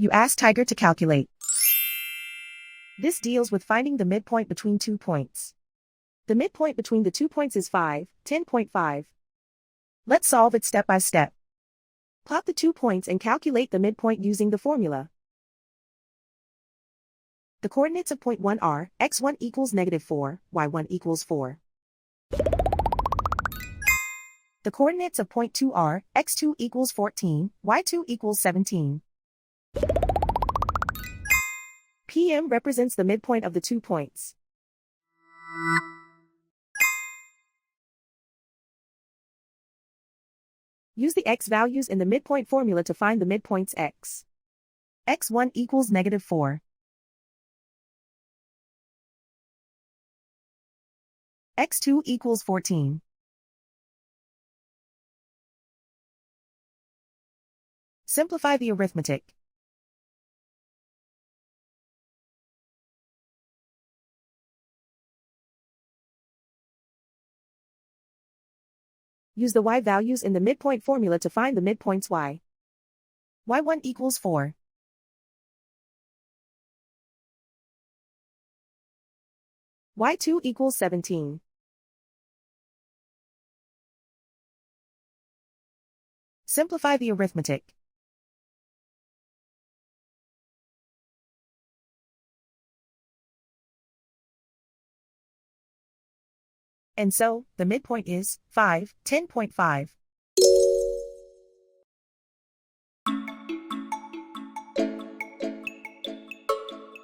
You ask Tiger to calculate. This deals with finding the midpoint between 2 points. The midpoint between the 2 points is 5, 10.5. Let's solve it step by step. Plot the 2 points and calculate the midpoint using the formula. The coordinates of point 1 are, x1 equals -4, y1 equals 4. The coordinates of point 2 are, x2 equals 14, y2 equals 17. PM represents the midpoint of the 2 points. Use the x values in the midpoint formula to find the midpoints x. x1 equals -4. x2 equals 14. Simplify the arithmetic. Use the y values in the midpoint formula to find the midpoints y. y1 equals 4. y2 equals 17. Simplify the arithmetic. And so, the midpoint is 5, 10.5.